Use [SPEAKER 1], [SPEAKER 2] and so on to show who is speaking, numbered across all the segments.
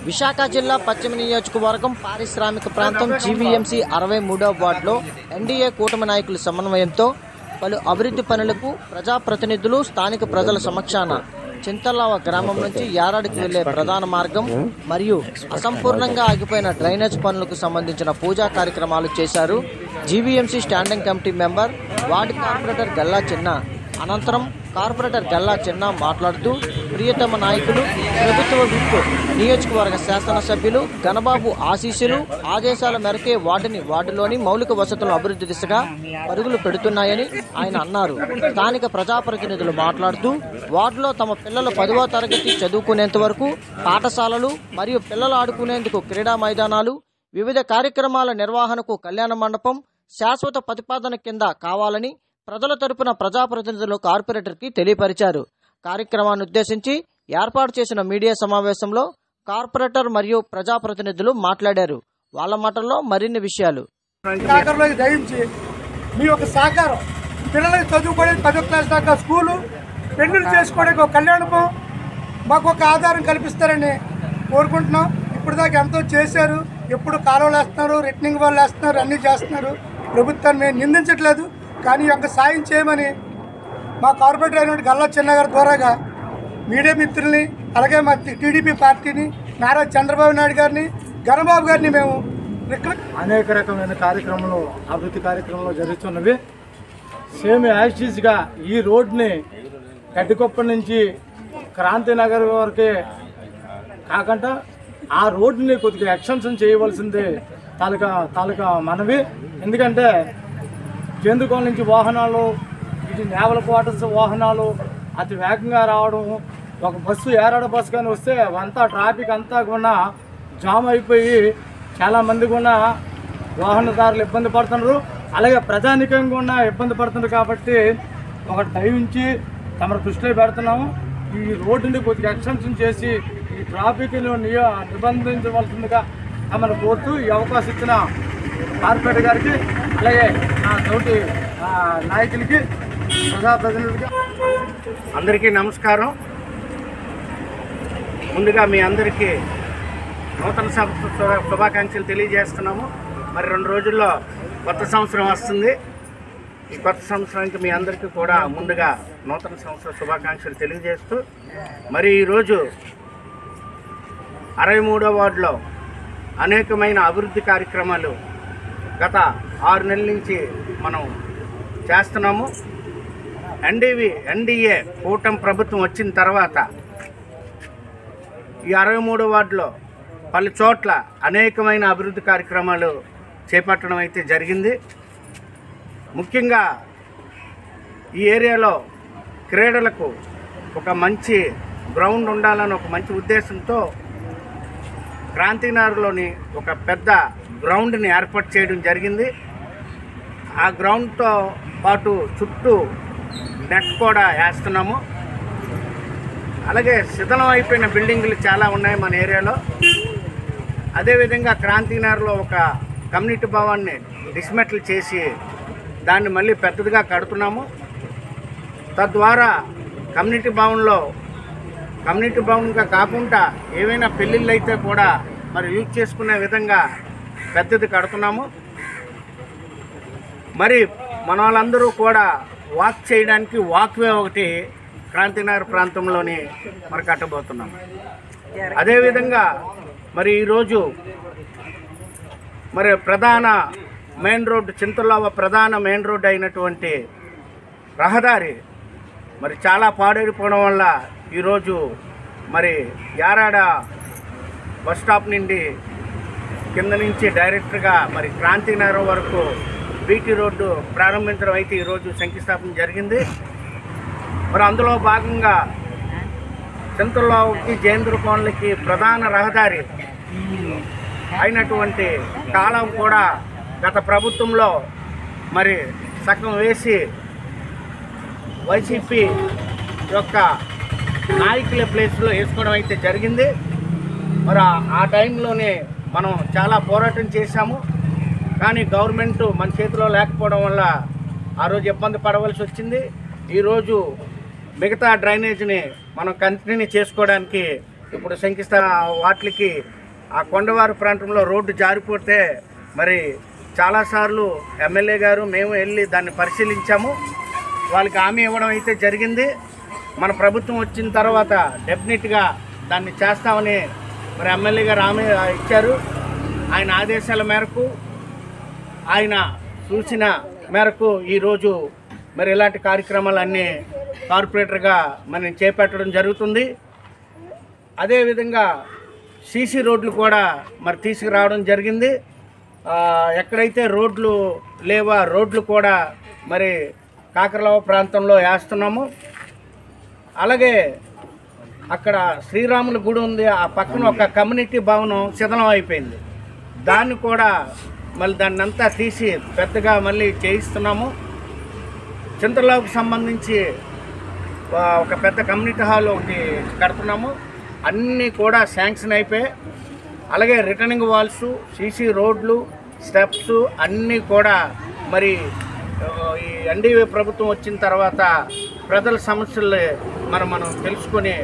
[SPEAKER 1] విశాఖ జిల్లా పశ్చిమ నియోజకవర్గం పారిశ్రామిక ప్రాంతం జీవీఎంసీ 63వ వార్డులో ఎన్డీఏ కూటమి నాయకుల సమన్వయంతో పలు అభివృద్ధి పనులకు ప్రజాప్రతినిధులు స్థానిక ప్రజల సమక్షాన చింతల్లావ గ్రామం నుంచి యారాడికి వెళ్లే ప్రధాన మార్గం మరియు అసంపూర్ణంగా ఆగిపోయిన డ్రైనేజ్ పనులకు సంబంధించిన పూజా కార్యక్రమాలు చేశారు. GVMC standing committee member ward corporator Galla చిన్న. అనంతరం కార్పొరేటర్ గల్లా చిన్న మాట్లాడుతూ ప్రియతమ నాయకులు ప్రభుత్వ విప్ నియోజకవర్గ శాసనసభ్యులు గణబాబు ఆశీస్సులు ఆదేశాల మేరకే వార్డులోని మౌలిక వసతుల అభివృద్ధి దిశగా పరుగులు పెడుతున్నాయని ఆయన అన్నారు. స్థానిక ప్రజాప్రతినిధులు మాట్లాడుతూ వార్డులో తమ పిల్లలు 10వ తరగతి చదువుకునేంత వరకు పాఠశాలలు మరియు పిల్లలు ఆడుకునేందుకు క్రీడా మైదానాలు, వివిధ కార్యక్రమాల నిర్వహణకు కళ్యాణ మండపం శాశ్వత ప్రతిపాదన కింద కావాలని ప్రజల తరపున ప్రజాప్రతినిధులు కార్పొరేటర్కి తెలియపరిచారు. కార్యక్రమాన్ని ఉద్దేశించి ఏర్పాటు చేసిన మీడియా సమావేశంలో కార్పొరేటర్ మరియు ప్రజాప్రతినిధులు మాట్లాడారు. వాళ్ళ మాటల్లో మరిన్ని విషయాలు.
[SPEAKER 2] దయించి మీ యొక్క సహకారం పిల్లలకి చదువుకోవడానికి 10వ క్లాస్ దాకా స్కూలు, పెళ్లిళ్ళు చేసుకోవడానికి ఒక కళ్యాణం మాకు ఒక ఆధారం కల్పిస్తారని కోరుకుంటున్నాం. ఇప్పుడు దాకా ఎంతో చేశారు. ఎప్పుడు కాలువలు వేస్తున్నారు, రిటర్నింగ్ వాళ్ళు వేస్తున్నారు, అన్నీ చేస్తున్నారు. ప్రభుత్వాన్ని మేము నిందించట్లేదు, కానీ ఈ యొక్క సాయం చేయమని మా కార్పొరేటర్ అయినటువంటి గల్లా చిన్న గారి ద్వారాగా మీడియా మిత్రుల్ని, అలాగే మా టీడీపీ పార్టీని, నారా చంద్రబాబు నాయుడు గారిని, గణబాబు గారిని మేము
[SPEAKER 3] అనేక రకమైన కార్యక్రమాలు, అభివృద్ధి కార్యక్రమాలు జరుగుతున్నవి. సేమ్ యాజిటీస్గా ఈ రోడ్ని గడ్డికొప్ప నుంచి క్రాంతినగర్ వరకే కాకుండా ఆ రోడ్ని కొద్దిగా ఎక్స్టెన్షన్ చేయవలసింది తాలూకా మనవి. ఎందుకంటే కేంద్రకోణ నుంచి వాహనాలు, ఇటు నేవల్ క్వార్టర్స్ వాహనాలు అతి వేగంగా రావడం, ఒక బస్సు ఏరాడ బస్సు కానీ వస్తే అంతా ట్రాఫిక్ అంతా కూడా జామ్ అయిపోయి చాలామంది కూడా వాహనదారులు ఇబ్బంది పడుతున్నారు, అలాగే ప్రజానికంగా కూడా ఇబ్బంది పడుతున్నారు. కాబట్టి ఒక దయించి తమ దృష్టిలో పెడుతున్నాము. ఈ రోడ్డుని కొద్దిగా ఎక్స్టెన్షన్ చేసి ఈ ట్రాఫిక్ను నిబంధించవలసిందిగా తమను కోరుతూ ఈ అవకాశం ఇచ్చిన కార్పొరేటర్ గారికి, అలాగే నా తోటి నాయకులకి, ప్రజాప్రతినిధులకి
[SPEAKER 4] అందరికీ నమస్కారం. ముందుగా మీ అందరికీ నూతన శుభాకాంక్షలు తెలియజేస్తున్నాము. మరి 2 రోజుల్లో కొత్త సంవత్సరం వస్తుంది. ఈ కొత్త సంవత్సరానికి మీ అందరికీ కూడా ముందుగా నూతన సంవత్సర శుభాకాంక్షలు తెలియజేస్తూ, మరి ఈరోజు 63వ వార్డులో అనేకమైన అభివృద్ధి కార్యక్రమాలు గత 6 నెలల నుంచి మనం చేస్తున్నాము. ఎన్డీఏ కూటమి ప్రభుత్వం వచ్చిన తర్వాత ఈ 63వ వార్డులో పలు చోట్ల అనేకమైన అభివృద్ధి కార్యక్రమాలు చేపట్టడం అయితే జరిగింది. ముఖ్యంగా ఈ ఏరియాలో క్రీడలకు ఒక మంచి గ్రౌండ్ ఉండాలని ఒక మంచి ఉద్దేశంతో క్రాంతినగర్లోని ఒక పెద్ద గ్రౌండ్ని ఏర్పాటు చేయడం జరిగింది. ఆ గ్రౌండ్తో పాటు చుట్టూ నెట్ కూడా వేస్తున్నాము. అలాగే శిథిలం అయిపోయిన బిల్డింగులు చాలా ఉన్నాయి మన ఏరియాలో. అదేవిధంగా క్రాంతినగర్లో ఒక కమ్యూనిటీ భవన్ని డిస్మెటల్ చేసి దాన్ని మళ్ళీ పెద్దదిగా కడుతున్నాము. తద్వారా కమ్యూనిటీ భవన్గా కాకుండా ఏవైనా పెళ్ళిళ్ళు అయితే కూడా మరి యూజ్ చేసుకునే విధంగా పెద్దది కడుతున్నాము. మరి మన వాళ్ళందరూ కూడా వాక్ చేయడానికి వాక్వే ఒకటి క్రాంతినగర్ ప్రాంతంలోని మరి కట్టబోతున్నాము. అదేవిధంగా మరి ఈరోజు మరి ప్రధాన మెయిన్ రోడ్డు, చింతల్లావ ప్రధాన మెయిన్ రోడ్డు అయినటువంటి రహదారి మరి చాలా పాడైపోవడం వల్ల ఈరోజు మరి యారాడ బస్ స్టాప్ నుండి కింద నుంచి డైరెక్ట్గా మరి క్రాంతినగర్ వరకు బీటీ రోడ్డు ప్రారంభించడం అయితే ఈరోజు శంకుస్థాపన జరిగింది. మరి అందులో భాగంగా చింతల్లావకి జయేంద్ర కోనలకి ప్రధాన రహదారి అయినటువంటి కాలం కూడా గత ప్రభుత్వంలో మరి సగం వేసి వైసీపీ యొక్క నాయకుల ప్లేస్లో వేసుకోవడం అయితే జరిగింది. మరి ఆ టైంలోనే మనం చాలా పోరాటం చేశాము. కానీ గవర్నమెంట్ మన చేతిలో లేకపోవడం వల్ల ఆ రోజు ఇబ్బంది పడవలసి వచ్చింది. ఈరోజు మిగతా డ్రైనేజ్ని మనం కంటిన్యూ చేసుకోవడానికి ఇప్పుడు వాటికి ఆ కొండవారు ప్రాంతంలో రోడ్డు జారిపోతే మరి చాలాసార్లు ఎమ్మెల్యే గారు మేము వెళ్ళి దాన్ని పరిశీలించాము. వాళ్ళకి హామీ ఇవ్వడం అయితే జరిగింది. మన ప్రభుత్వం వచ్చిన తర్వాత డెఫినెట్గా దాన్ని చేస్తామని మరి ఎమ్మెల్యే గారు హామీ ఇచ్చారు. ఆయన ఆదేశాల మేరకు, ఆయన సూచన మేరకు ఈరోజు మరి ఇలాంటి కార్యక్రమాలన్నీ కార్పొరేటర్గా మనం చేపట్టడం జరుగుతుంది. అదేవిధంగా సీసీ రోడ్లు కూడా మరి తీసుకురావడం జరిగింది. ఎక్కడైతే రోడ్లు లేవో రోడ్లు కూడా మరి కాకరలవ ప్రాంతంలో వేస్తున్నాము. అలాగే అక్కడ శ్రీరాముల గుడి ఉంది, ఆ పక్కన ఒక కమ్యూనిటీ భవనం శిథిలం అయిపోయింది. దాన్ని కూడా మళ్ళీ దాన్ని అంతా తీసి పెద్దగా మళ్ళీ చేయిస్తున్నాము. చింతలవాకు సంబంధించి ఒక పెద్ద కమ్యూనిటీ హాల్ ఒకటి కడుతున్నాము. అన్నీ కూడా శాంక్షన్ అయిపోయాయి. అలాగే రిటర్నింగ్ వాల్స్, సీసీ రోడ్లు, స్టెప్స్ అన్నీ కూడా మరి ఈ ఎన్డీఏ ప్రభుత్వం వచ్చిన తర్వాత ప్రజల సమస్యలు మనం తెలుసుకొని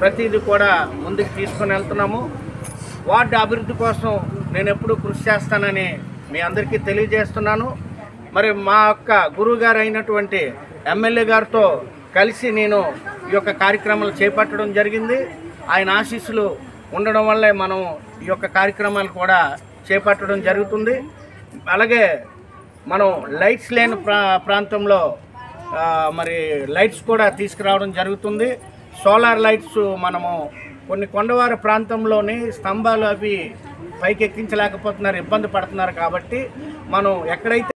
[SPEAKER 4] ప్రతిదీ కూడా ముందుకు తీసుకొని వెళ్తున్నాము. వార్డు అభివృద్ధి కోసం నేను ఎప్పుడూ కృషి చేస్తానని మీ అందరికీ తెలియజేస్తున్నాను. మరి మా యొక్క గురువు గారు అయినటువంటి ఎమ్మెల్యే గారితో కలిసి నేను ఈ యొక్క కార్యక్రమాలు చేపట్టడం జరిగింది. ఆయన ఆశీస్సులు ఉండడం వల్లే మనం ఈ యొక్క కార్యక్రమాలు కూడా చేపట్టడం జరుగుతుంది. అలాగే మనం లైట్స్ లేని ప్రాంతంలో మరి లైట్స్ కూడా తీసుకురావడం జరుగుతుంది. సోలార్ లైట్స్ మనము కొన్ని కొండవారి ప్రాంతంలోని స్తంభాలు అవి పైకి ఎక్కించలేకపోతున్నారు, ఇబ్బంది పడుతున్నారు. కాబట్టి మనం ఎక్కడైతే